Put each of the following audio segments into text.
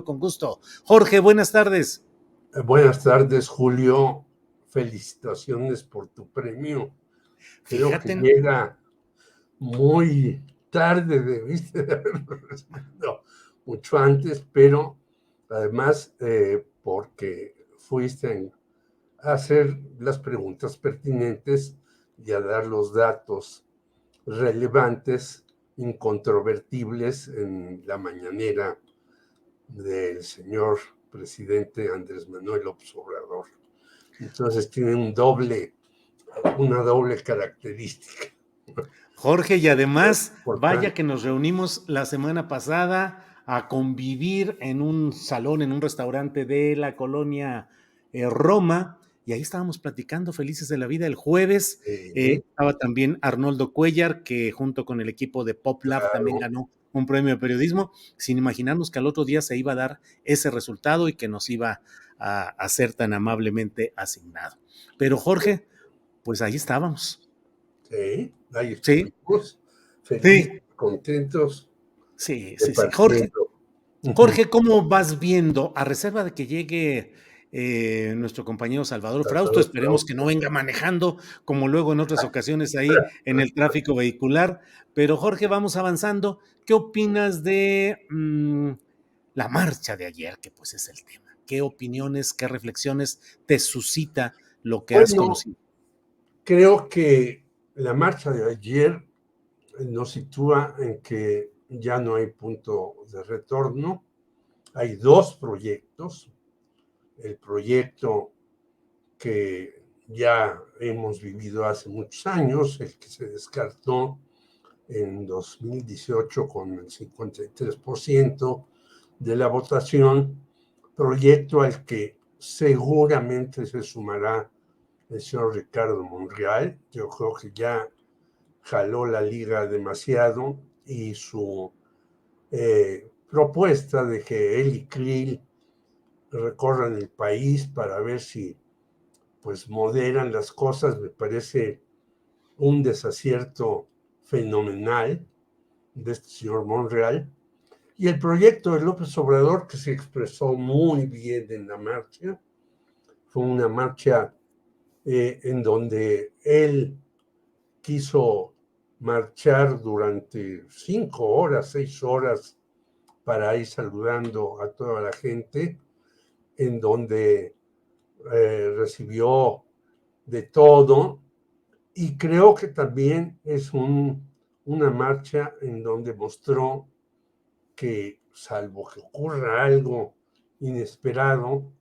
Con gusto. Jorge, buenas tardes. Buenas tardes, Julio. Felicitaciones por tu premio. Creo Fíjate, que llega muy tarde, debiste de haberlo recibido mucho antes, pero además porque fuiste a hacer las preguntas pertinentes y a dar los datos relevantes, incontrovertibles en la mañanera del señor presidente Andrés Manuel López Obrador. Entonces tiene una doble característica. Jorge, y además, vaya que nos reunimos la semana pasada a convivir en un salón, en un restaurante de la colonia Roma, y ahí estábamos platicando felices de la vida. El jueves estaba también Arnoldo Cuellar, que junto con el equipo de Pop Lab también ganó un premio de periodismo, sin imaginarnos que al otro día se iba a dar ese resultado y que nos iba a ser tan amablemente asignado. Pero Jorge, pues ahí estábamos. Sí, ahí Sí, estuvimos, felices, sí, contentos. sí. Departiendo. Jorge, ¿cómo vas viendo, a reserva de que llegue nuestro compañero Salvador Frausto? Esperemos que no venga manejando, como luego en otras ocasiones ahí en el tráfico vehicular. Pero Jorge, vamos avanzando. ¿Qué opinas de la marcha de ayer, que pues es el tema? ¿Qué opiniones, qué reflexiones te suscita lo que has Bueno, conocido? creo que la marcha de ayer nos sitúa en que ya no hay punto de retorno. Hay dos proyectos. El proyecto que ya hemos vivido hace muchos años, el que se descartó en 2018 con el 53% de la votación, proyecto al que seguramente se sumará el señor Ricardo Monreal. Yo creo que ya jaló la liga demasiado y su propuesta de que él y Krill recorran el país para ver si pues moderan las cosas me parece un desacierto fenomenal de este señor Monreal. Y el proyecto de López Obrador, que se expresó muy bien en la marcha, fue una marcha en donde él quiso marchar durante 5 horas, 6 horas, para ir saludando a toda la gente, en donde recibió de todo, y creo que también es una marcha en donde mostró que, salvo que ocurra algo inesperado,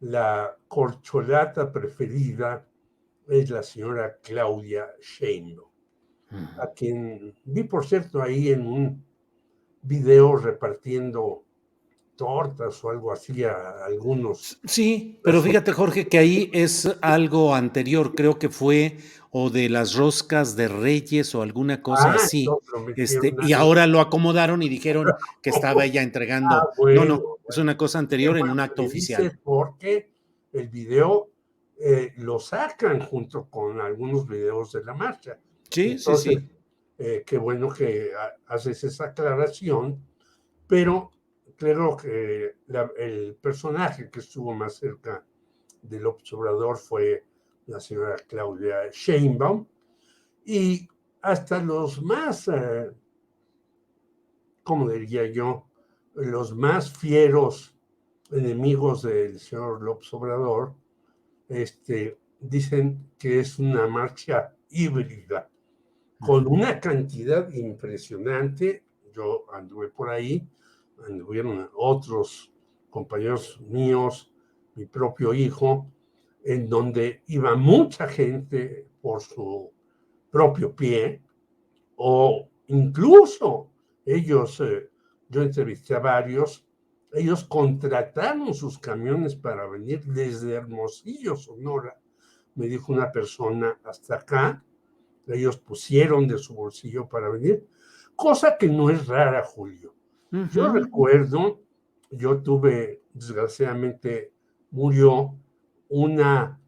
la corcholata preferida es la señora Claudia Sheinbaum, a quien vi, por cierto, ahí en un video repartiendo tortas o algo así a algunos. Sí, pero fíjate, Jorge, que ahí es algo anterior, creo que fue o de las roscas de Reyes o alguna cosa así. Entonces lo metieron Y ahí. ahora lo acomodaron y dijeron que estaba ella entregando. No, Bueno, es una cosa qué anterior en bueno un que acto me dices, oficial. porque el video lo sacan junto con algunos videos de la marcha. Sí, sí, Entonces, sí. qué bueno que haces esa aclaración, pero creo que el personaje que estuvo más cerca del observador fue la señora Claudia Sheinbaum, y hasta los más, ¿cómo diría yo?, los más fieros enemigos del señor López Obrador, dicen que es una marcha híbrida, con una cantidad impresionante. Yo anduve por ahí, anduvieron otros compañeros míos, mi propio hijo, en donde iba mucha gente por su propio pie, o incluso ellos, yo entrevisté a varios, ellos contrataron sus camiones para venir desde Hermosillo, Sonora, me dijo una persona, hasta acá. Ellos pusieron de su bolsillo para venir, cosa que no es rara, Julio. Yo recuerdo, yo tuve, desgraciadamente, murió una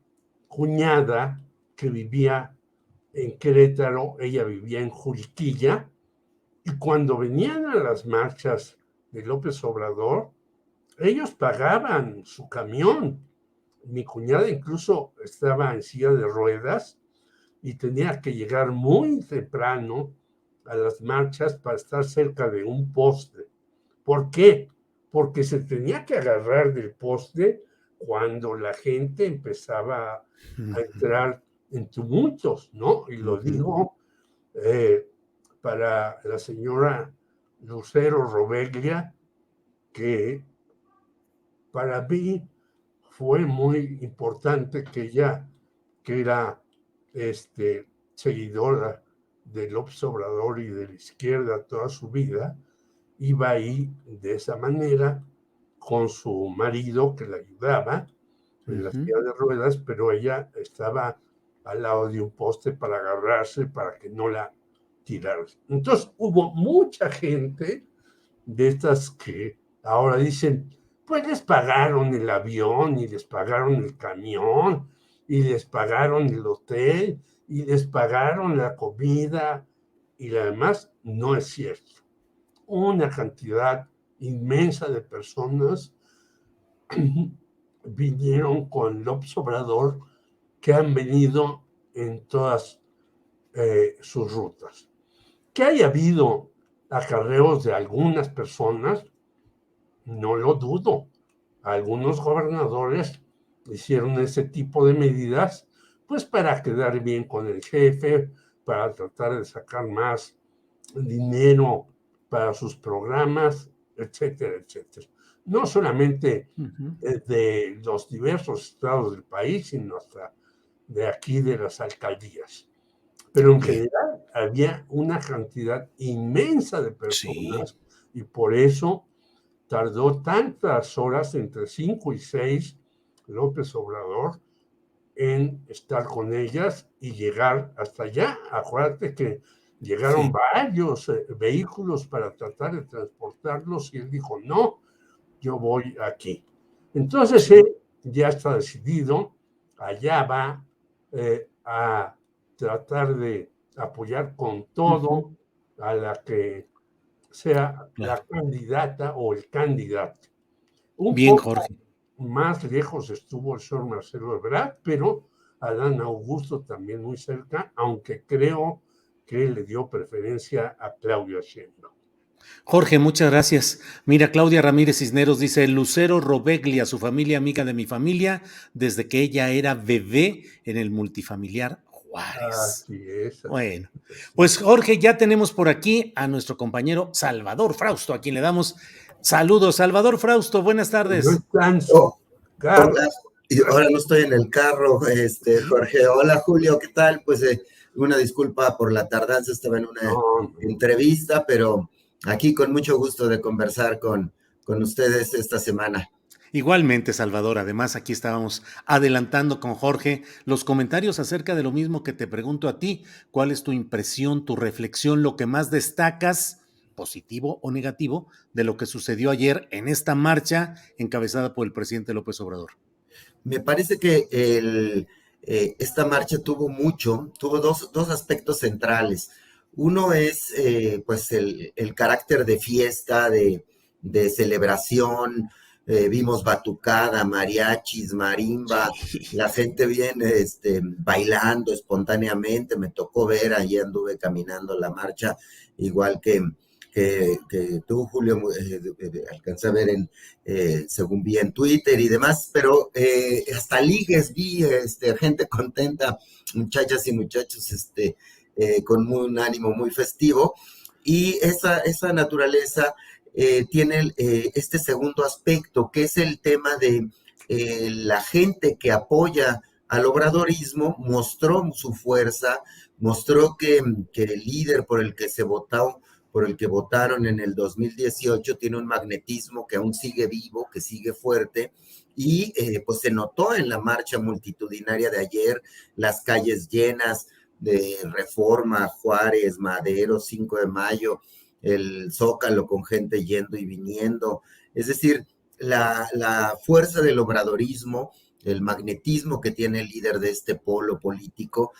cuñada que vivía en Querétaro, ella vivía en Juriquilla, y cuando venían a las marchas de López Obrador, ellos pagaban su camión. Mi cuñada incluso estaba en silla de ruedas y tenía que llegar muy temprano a las marchas para estar cerca de un poste. ¿Por qué? Porque se tenía que agarrar del poste cuando la gente empezaba a entrar en tumultos, ¿no? Y lo digo para la señora Lucero Robeglia, que para mí fue muy importante que ella, que era seguidora de López Obrador y de la izquierda toda su vida, iba ahí de esa manera con su marido que la ayudaba en la silla de ruedas, pero ella estaba al lado de un poste para agarrarse para que no la tiraran. Entonces hubo mucha gente de estas que ahora dicen, pues les pagaron el avión y les pagaron el camión y les pagaron el hotel y les pagaron la comida y además no es cierto. Una cantidad inmensa de personas vinieron con López Obrador que han venido en todas sus rutas. Que haya habido acarreos de algunas personas, no lo dudo. Algunos gobernadores hicieron ese tipo de medidas, pues para quedar bien con el jefe, para tratar de sacar más dinero para sus programas, etcétera, etcétera. No solamente de los diversos estados del país, sino hasta de aquí de las alcaldías. Pero en general había una cantidad inmensa de personas y por eso tardó tantas horas, entre 5 y 6, López Obrador, en estar con ellas y llegar hasta allá. Acuérdate que llegaron varios vehículos para tratar de transportarlos y él dijo, no, yo voy aquí. Entonces él ya está decidido, allá va a tratar de apoyar con todo a la que sea la candidata o el candidato. Un Bien, poco Jorge. más lejos estuvo el señor Marcelo Ebrard, pero Adán Augusto también muy cerca, aunque creo que le dio preferencia a Claudia Sheinbaum. Jorge, muchas gracias. Mira, Claudia Ramírez Cisneros dice, Lucero Robeglia, su familia amiga de mi familia, desde que ella era bebé en el multifamiliar Juárez. Así es. Bueno, pues Jorge, ya tenemos por aquí a nuestro compañero Salvador Frausto, a quien le damos saludos. Salvador Frausto, buenas No tardes. está en su carro. Hola, y ahora no estoy en el carro, Jorge. Hola, Julio, ¿qué tal? Pues una disculpa por la tardanza, estaba en una entrevista, pero aquí con mucho gusto de conversar con ustedes esta semana. Igualmente, Salvador, además aquí estábamos adelantando con Jorge los comentarios acerca de lo mismo que te pregunto a ti. ¿Cuál es tu impresión, tu reflexión, lo que más destacas, positivo o negativo, de lo que sucedió ayer en esta marcha encabezada por el presidente López Obrador? Me parece que esta marcha tuvo dos aspectos centrales. Uno es pues el carácter de fiesta, de celebración. Vimos batucada, mariachis, marimba, la gente viene bailando espontáneamente. Me tocó ver, allí anduve caminando la marcha, igual que tú, Julio, alcancé a ver según vi en Twitter y demás, pero hasta ligues vi gente contenta, muchachas y muchachos con un ánimo muy festivo, y esa naturaleza tiene este segundo aspecto, que es el tema de la gente que apoya al obradorismo, mostró su fuerza, mostró que el líder por el que se votó, por el que votaron en el 2018, tiene un magnetismo que aún sigue vivo, que sigue fuerte, y pues se notó en la marcha multitudinaria de ayer, las calles llenas de Reforma, Juárez, Madero, 5 de Mayo, el Zócalo con gente yendo y viniendo. Es decir, la fuerza del obradorismo, el magnetismo que tiene el líder de este polo político,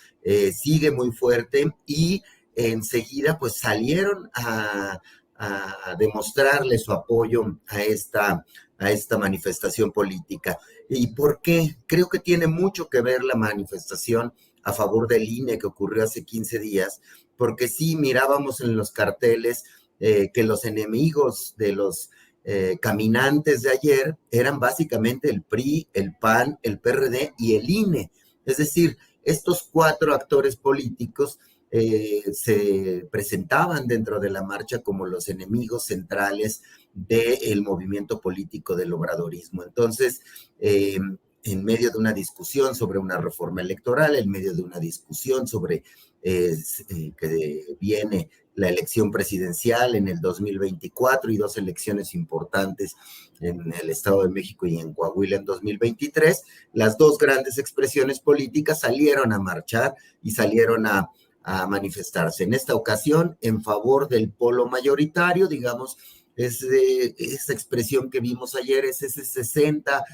sigue muy fuerte, y enseguida pues salieron a demostrarle su apoyo a esta a esta manifestación política. ¿Y por qué? Creo que tiene mucho que ver la manifestación a favor del INE que ocurrió hace 15 días, porque sí mirábamos en los carteles que los enemigos de los caminantes de ayer eran básicamente el PRI, el PAN, el PRD y el INE. Es decir, estos 4 actores políticos se presentaban dentro de la marcha como los enemigos centrales del movimiento político del obradorismo. Entonces, en medio de una discusión sobre una reforma electoral, en medio de una discusión sobre que viene la elección presidencial en el 2024 y 2 elecciones importantes en el Estado de México y en Coahuila en 2023, las 2 grandes expresiones políticas salieron a marchar y salieron a manifestarse. En esta ocasión, en favor del polo mayoritario, digamos, esa expresión que vimos ayer, es ese 60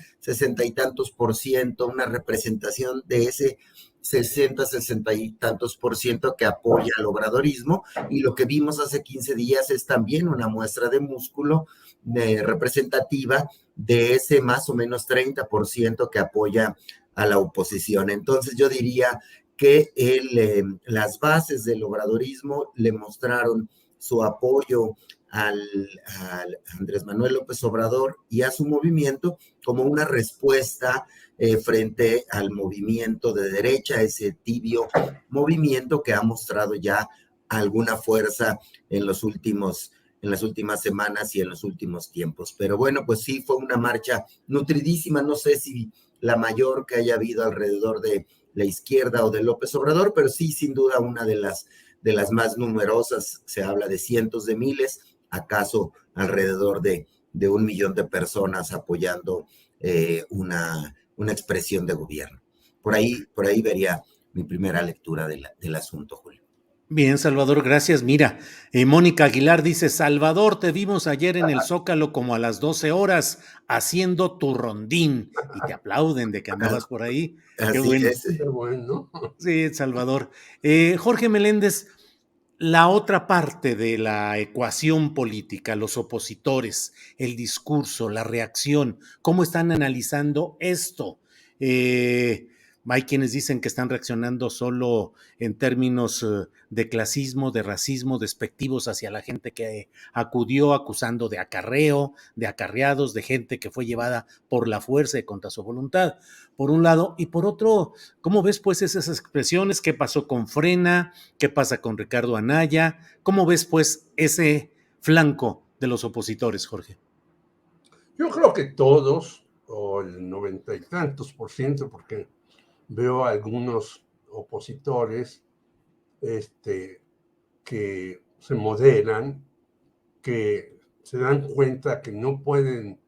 y tantos por ciento, una representación de ese 60 y tantos por ciento que apoya al obradorismo, y lo que vimos hace 15 días es también una muestra de músculo representativa de ese más o menos 30% que apoya a la oposición. Entonces yo diría que las bases del obradorismo le mostraron su apoyo al Andrés Manuel López Obrador y a su movimiento como una respuesta frente al movimiento de derecha, ese tibio movimiento que ha mostrado ya alguna fuerza en las últimas semanas y en los últimos tiempos. Pero bueno, pues sí, fue una marcha nutridísima, no sé si la mayor que haya habido alrededor de la izquierda o de López Obrador, pero sí, sin duda, una de las más numerosas. Se habla de cientos de miles, acaso alrededor de 1 millón de personas apoyando una expresión de gobierno. Por ahí vería mi primera lectura del asunto, Julio. Bien, Salvador, gracias. Mira, Mónica Aguilar dice: Salvador, te vimos ayer en el Zócalo como a las 12 horas haciendo tu rondín, y te aplauden de que andabas por ahí. Qué Así bueno. es. Qué bueno. Sí, Salvador. Jorge Meléndez, la otra parte de la ecuación política, los opositores, el discurso, la reacción, ¿cómo están analizando esto? Hay quienes dicen que están reaccionando solo en términos de clasismo, de racismo, despectivos hacia la gente que acudió acusando de acarreo, de acarreados, de gente que fue llevada por la fuerza y contra su voluntad, por un lado. Y por otro, ¿cómo ves pues esas expresiones? ¿Qué pasó con Frena? ¿Qué pasa con Ricardo Anaya? ¿Cómo ves pues ese flanco de los opositores, Jorge? Yo creo que todos, o el 90 y tantos por ciento, porque veo a algunos opositores que se moderan, que se dan cuenta que no pueden,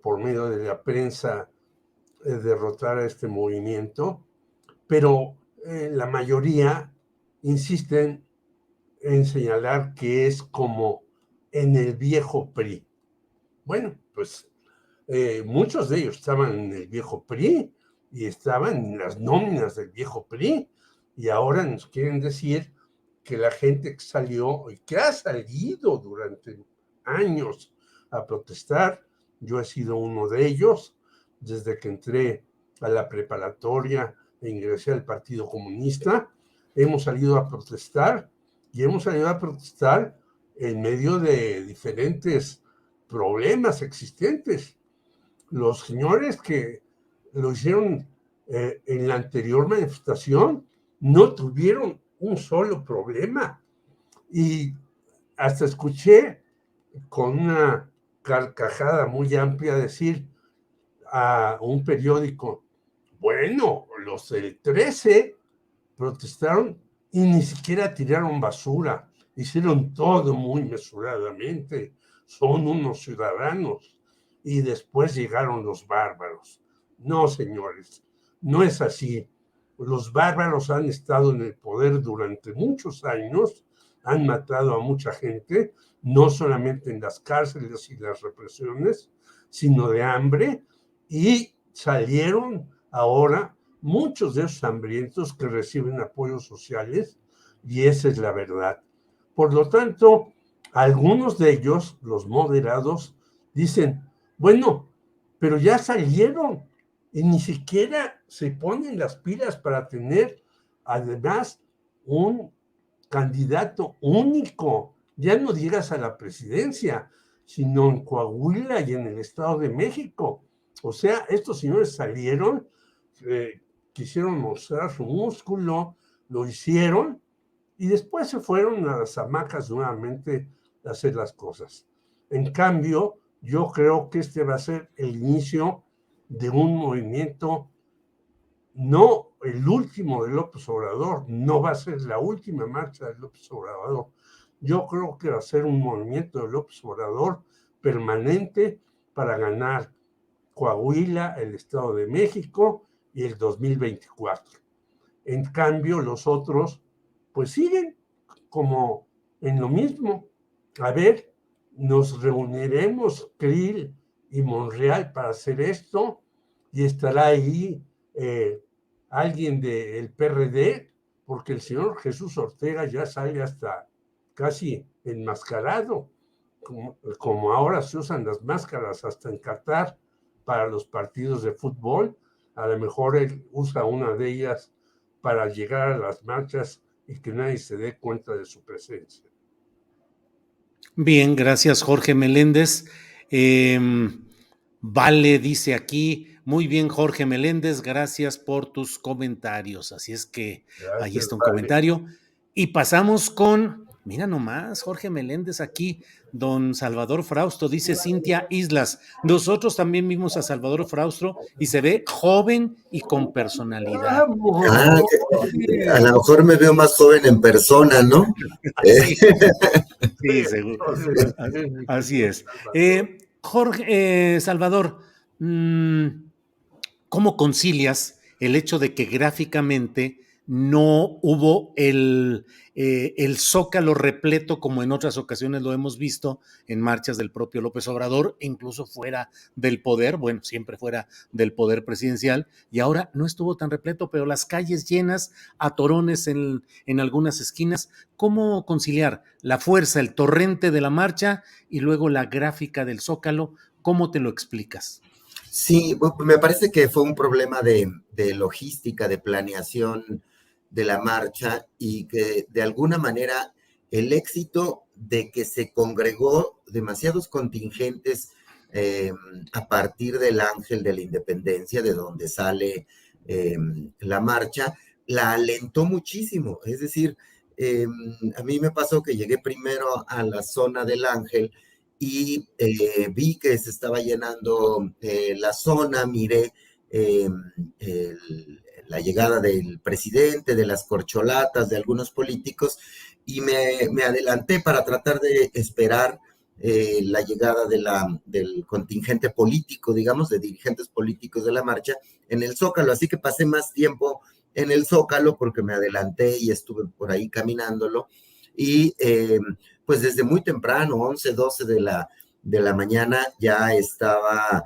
por medio de la prensa, derrotar a este movimiento, pero la mayoría insisten en señalar que es como en el viejo PRI. Bueno, pues muchos de ellos estaban en el viejo PRI y estaban en las nóminas del viejo PRI, y ahora nos quieren decir que la gente que salió y que ha salido durante años a protestar, yo he sido uno de ellos, desde que entré a la preparatoria e ingresé al Partido Comunista, hemos salido a protestar, y hemos salido a protestar en medio de diferentes problemas existentes. Los señores que lo hicieron en la anterior manifestación no tuvieron un solo problema, y hasta escuché con una carcajada muy amplia decir a un periódico: bueno, los del 13 protestaron y ni siquiera tiraron basura, hicieron todo muy mesuradamente, son unos ciudadanos. Y después llegaron los bárbaros. No, señores, no es así. Los bárbaros han estado en el poder durante muchos años, han matado a mucha gente, no solamente en las cárceles y las represiones, sino de hambre, y salieron ahora muchos de esos hambrientos que reciben apoyos sociales, y esa es la verdad. Por lo tanto, algunos de ellos, los moderados, dicen: Bueno, pero ya salieron y ni siquiera se ponen las pilas para tener además un candidato único, ya no digas a la presidencia, sino en Coahuila y en el Estado de México. O sea, estos señores salieron, quisieron mostrar su músculo, lo hicieron, y después se fueron a las hamacas nuevamente a hacer las cosas. En cambio, yo creo que este va a ser el inicio de un movimiento, no el último de López Obrador, no va a ser la última marcha de López Obrador. Yo creo que va a ser un movimiento de López Obrador permanente para ganar Coahuila, el Estado de México y el 2024. En cambio, los otros, pues siguen como en lo mismo. A ver, nos reuniremos Krill y Monreal para hacer esto, y estará ahí alguien del PRD, porque el señor Jesús Ortega ya sale hasta casi enmascarado, como ahora se usan las máscaras hasta en Qatar para los partidos de fútbol. A lo mejor él usa una de ellas para llegar a las marchas y que nadie se dé cuenta de su presencia. Bien, gracias Jorge Meléndez. Vale dice aquí, muy bien Jorge Meléndez, gracias por tus comentarios. Así es que gracias, ahí está un comentario. Y pasamos con, mira nomás, Jorge Meléndez aquí, don Salvador Frausto, dice Cintia Islas, nosotros también vimos a Salvador Frausto y se ve joven y con personalidad. A lo mejor me veo más joven en persona, ¿no? Sí, seguro. Así es. Jorge, Salvador, ¿cómo concilias el hecho de que gráficamente no hubo el zócalo repleto como en otras ocasiones lo hemos visto en marchas del propio López Obrador, incluso fuera del poder, bueno, siempre fuera del poder presidencial, y ahora no estuvo tan repleto, pero las calles llenas, atorones en algunas esquinas? ¿Cómo conciliar la fuerza, el torrente de la marcha y luego la gráfica del zócalo? ¿Cómo te lo explicas? Sí, me parece que fue un problema de logística, de planeación de la marcha, y que de alguna manera el éxito de que se congregó demasiados contingentes a partir del Ángel de la Independencia, de donde sale la marcha, la alentó muchísimo. Es decir, a mí me pasó que llegué primero a la zona del Ángel y vi que se estaba llenando la zona, miré la llegada del presidente, de las corcholatas, de algunos políticos, y me adelanté para tratar de esperar la llegada del contingente político, digamos, de dirigentes políticos de la marcha en el Zócalo. Así que pasé más tiempo en el Zócalo porque me adelanté y estuve por ahí caminándolo. Y pues desde muy temprano, 11, 12 de la mañana, ya estaba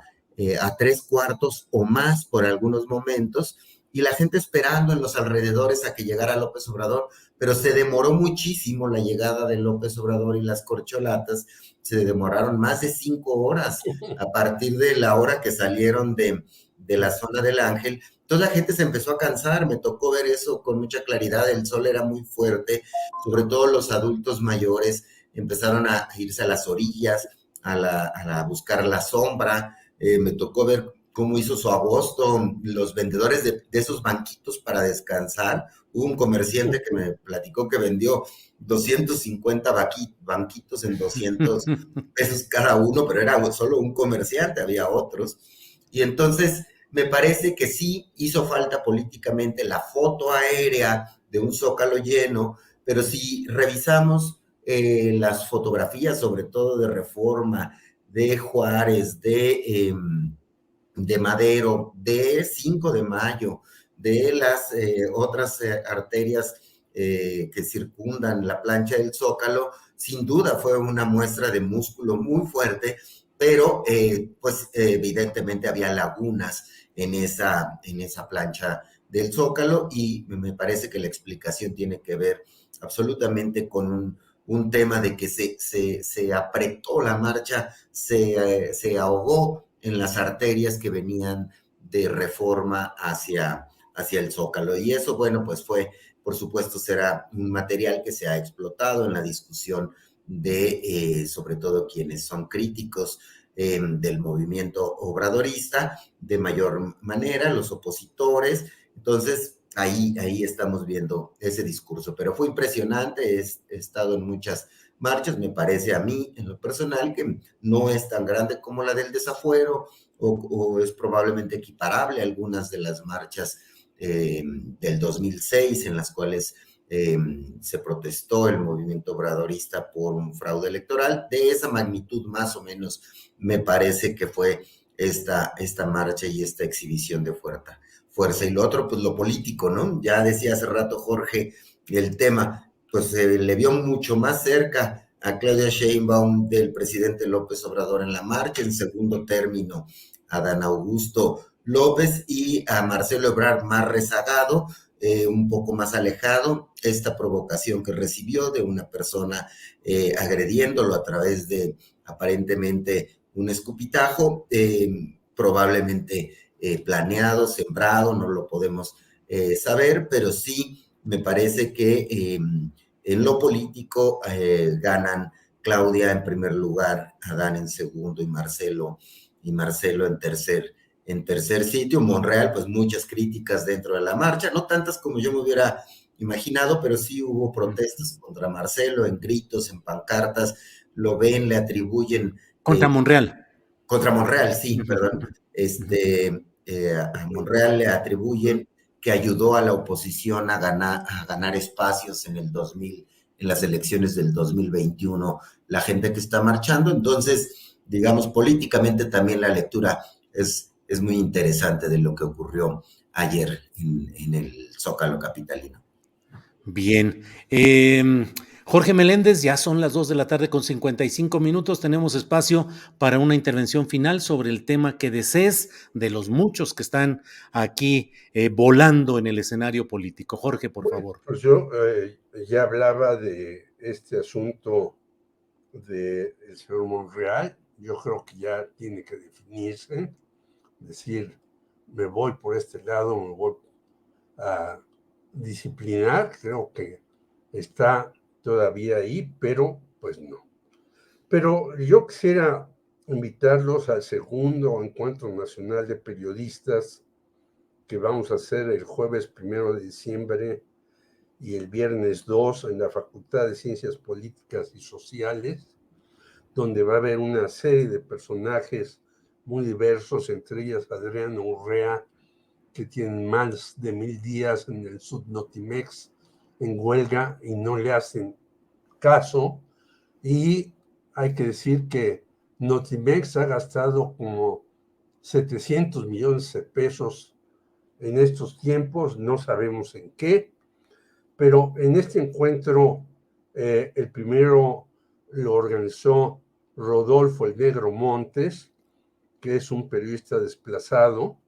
a 3/4 o más por algunos momentos, y la gente esperando en los alrededores a que llegara López Obrador, pero se demoró muchísimo la llegada de López Obrador, y las corcholatas se demoraron más de 5 horas a partir de la hora que salieron de la zona del Ángel. Entonces la gente se empezó a cansar, me tocó ver eso con mucha claridad, el sol era muy fuerte, sobre todo los adultos mayores empezaron a irse a las orillas, a buscar la sombra. Me tocó ver cómo hizo su agosto los vendedores de esos banquitos para descansar. Hubo un comerciante que me platicó que vendió 250 banquitos en 200 pesos cada uno, pero era solo un comerciante, había otros. Y entonces me parece que sí hizo falta políticamente la foto aérea de un Zócalo lleno, pero si revisamos las fotografías, sobre todo de Reforma, de Juárez, de Madero, de 5 de Mayo, de las otras arterias que circundan la plancha del Zócalo, sin duda fue una muestra de músculo muy fuerte, pero pues evidentemente había lagunas en esa plancha del Zócalo, y me parece que la explicación tiene que ver absolutamente con un tema de que se apretó la marcha, se ahogó en las arterias que venían de Reforma hacia el Zócalo. Y eso, bueno, pues por supuesto, será un material que se ha explotado en la discusión de, sobre todo, quienes son críticos del movimiento obradorista de mayor manera, los opositores. Entonces, ahí estamos viendo ese discurso, pero fue impresionante. He estado en muchas marchas, me parece a mí, en lo personal, que no es tan grande como la del desafuero, o es probablemente equiparable a algunas de las marchas del 2006, en las cuales se protestó el movimiento obradorista por un fraude electoral. De esa magnitud, más o menos, me parece que fue esta marcha y esta exhibición de fuerza. Y lo otro, pues lo político, ¿no? Ya decía hace rato Jorge el tema, pues se le vio mucho más cerca a Claudia Sheinbaum del presidente López Obrador en la marcha, en segundo término a Dan Augusto López, y a Marcelo Ebrard más rezagado, un poco más alejado. Esta provocación que recibió de una persona agrediéndolo a través de aparentemente un escupitajo, probablemente planeado, sembrado, no lo podemos saber, pero sí me parece que en lo político ganan Claudia en primer lugar, Adán en segundo y Marcelo en tercer sitio. Monreal, pues muchas críticas dentro de la marcha, no tantas como yo me hubiera imaginado, pero sí hubo protestas contra Marcelo, en gritos, en pancartas, lo ven, le atribuyen... Contra Monreal. Contra Monreal, sí, perdón. A Monreal le atribuyen que ayudó a la oposición a ganar espacios en las elecciones del 2021, la gente que está marchando. Entonces, digamos, políticamente también la lectura es muy interesante de lo que ocurrió ayer en el Zócalo capitalino. Bien. Jorge Meléndez, ya son las 2:55 p.m. Tenemos espacio para una intervención final sobre el tema que desees, de los muchos que están aquí volando en el escenario político. Jorge, por favor. Pues yo ya hablaba de este asunto del señor Monreal. Yo creo que ya tiene que definirse, decir, me voy por este lado, me voy a disciplinar. Creo que está todavía ahí, pero pues no. Pero yo quisiera invitarlos al segundo Encuentro Nacional de Periodistas que vamos a hacer el jueves 1 de diciembre y el viernes 2 en la Facultad de Ciencias Políticas y Sociales, donde va a haber una serie de personajes muy diversos, entre ellas Adriano Urrea, que tienen más de 1000 días en el Sudnotimex en huelga y no le hacen caso. Y hay que decir que Notimex ha gastado como 700 millones de pesos en estos tiempos, no sabemos en qué, pero en este encuentro, el primero lo organizó Rodolfo el Negro Montes, que es un periodista desplazado,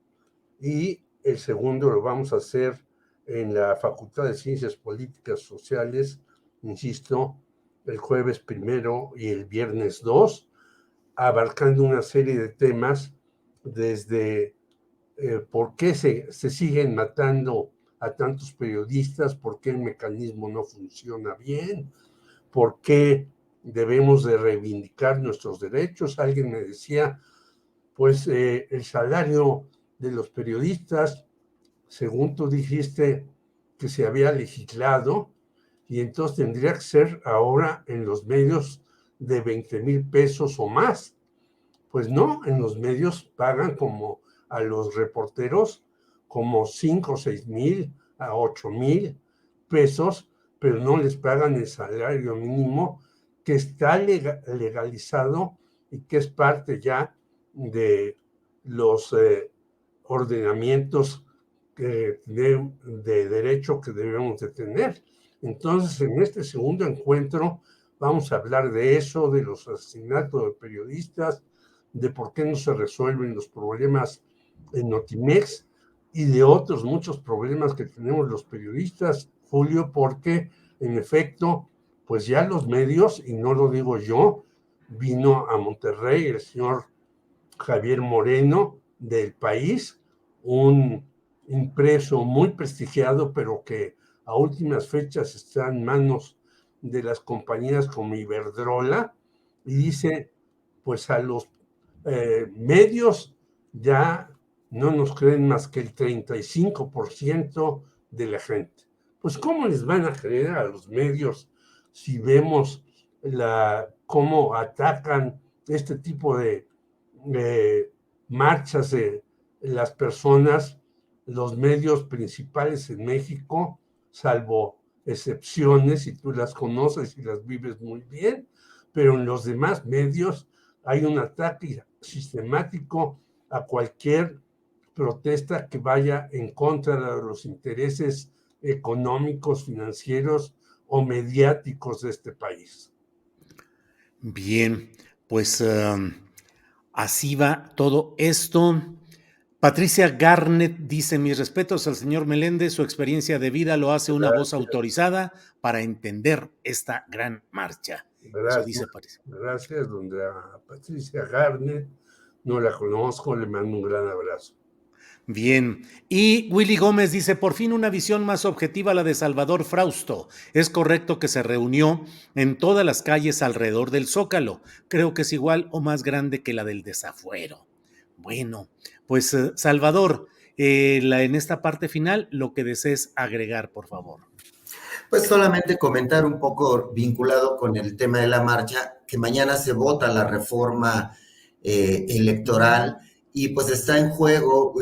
y el segundo lo vamos a hacer en la Facultad de Ciencias Políticas Sociales, insisto, el jueves 1 y el viernes 2, abarcando una serie de temas desde por qué se siguen matando a tantos periodistas, por qué el mecanismo no funciona bien, por qué debemos de reivindicar nuestros derechos. Alguien me decía, pues el salario de los periodistas, según tú dijiste que se había legislado, y entonces tendría que ser ahora en los medios de 20,000 pesos o más. Pues no, en los medios pagan como a los reporteros como 5 o 6,000 a 8,000 pesos, pero no les pagan el salario mínimo que está legalizado y que es parte ya de los ordenamientos de derecho que debemos de tener. Entonces, en este segundo encuentro vamos a hablar de eso, de los asesinatos de periodistas, de por qué no se resuelven los problemas en Notimex y de otros muchos problemas que tenemos los periodistas, Julio, porque en efecto pues ya los medios, y no lo digo yo, vino a Monterrey el señor Javier Moreno del País, un impreso muy prestigiado, pero que a últimas fechas está en manos de las compañías como Iberdrola, y dice, pues a los medios ya no nos creen más que el 35% de la gente. Pues ¿cómo les van a creer a los medios si vemos cómo atacan este tipo de marchas de las personas, los medios principales en México, salvo excepciones, y tú las conoces y las vives muy bien, pero en los demás medios hay un ataque sistemático a cualquier protesta que vaya en contra de los intereses económicos, financieros o mediáticos de este país. Bien, pues así va todo esto. Patricia Garnett dice: mis respetos al señor Meléndez, su experiencia de vida lo hace una voz autorizada para entender esta gran marcha. Gracias, eso dice Patricia. Gracias, donde a Patricia Garnett no la conozco, le mando un gran abrazo. Bien, y Willy Gómez dice: por fin una visión más objetiva, la de Salvador Frausto. Es correcto que se reunió en todas las calles alrededor del Zócalo. Creo que es igual o más grande que la del Desafuero. Bueno, pues Salvador, en esta parte final, lo que desees agregar, por favor. Pues solamente comentar un poco vinculado con el tema de la marcha, que mañana se vota la reforma electoral y pues está en juego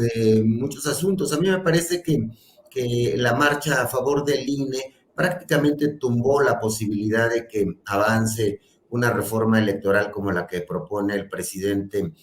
muchos asuntos. A mí me parece que la marcha a favor del INE prácticamente tumbó la posibilidad de que avance una reforma electoral como la que propone el presidente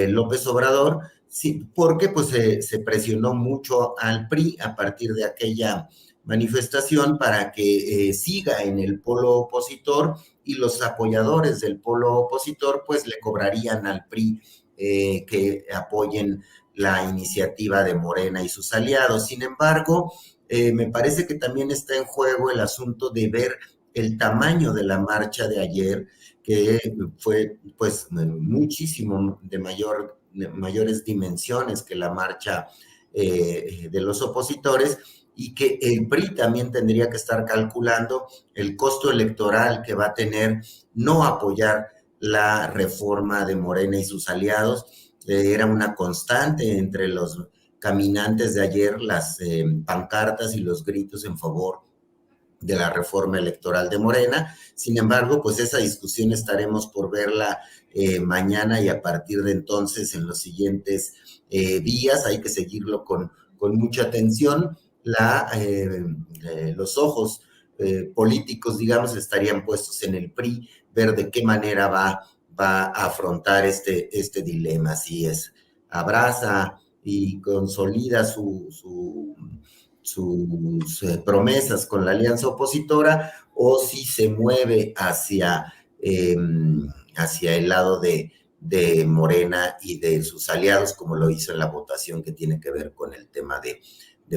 López Obrador, sí, porque pues se presionó mucho al PRI a partir de aquella manifestación para que siga en el polo opositor, y los apoyadores del polo opositor pues le cobrarían al PRI que apoyen la iniciativa de Morena y sus aliados. Sin embargo, me parece que también está en juego el asunto de ver el tamaño de la marcha de ayer, que fue pues muchísimo de mayores dimensiones que la marcha de los opositores, y que el PRI también tendría que estar calculando el costo electoral que va a tener no apoyar la reforma de Morena y sus aliados. Era una constante entre los caminantes de ayer las pancartas y los gritos en favor de la reforma electoral de Morena. Sin embargo, pues esa discusión estaremos por verla mañana, y a partir de entonces en los siguientes días hay que seguirlo con mucha atención. Los ojos políticos, digamos, estarían puestos en el PRI, ver de qué manera va a afrontar este dilema, si abraza y consolida sus promesas con la alianza opositora, o si se mueve hacia el lado de Morena y de sus aliados, como lo hizo en la votación que tiene que ver con el tema de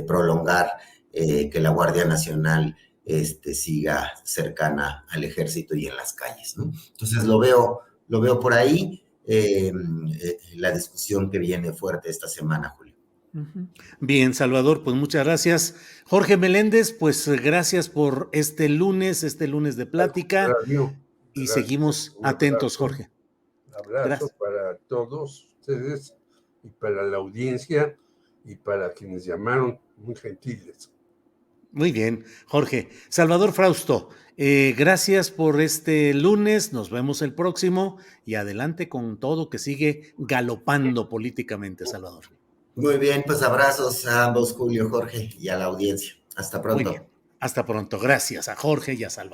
prolongar que la Guardia Nacional siga cercana al ejército y en las calles, ¿no? Entonces lo veo por ahí, la discusión que viene fuerte esta semana, Julio. Bien, Salvador, pues muchas gracias. Jorge Meléndez, pues gracias por este lunes de plática, y seguimos atentos, Jorge. Un abrazo para todos ustedes y para la audiencia y para quienes llamaron, muy gentiles. Muy bien, Jorge. Salvador Frausto, gracias por este lunes, nos vemos el próximo, y adelante con todo, que sigue galopando políticamente, Salvador. Muy bien, pues abrazos a ambos, Julio, Jorge, y a la audiencia. Hasta pronto. Muy bien. Hasta pronto. Gracias a Jorge y a Salvador.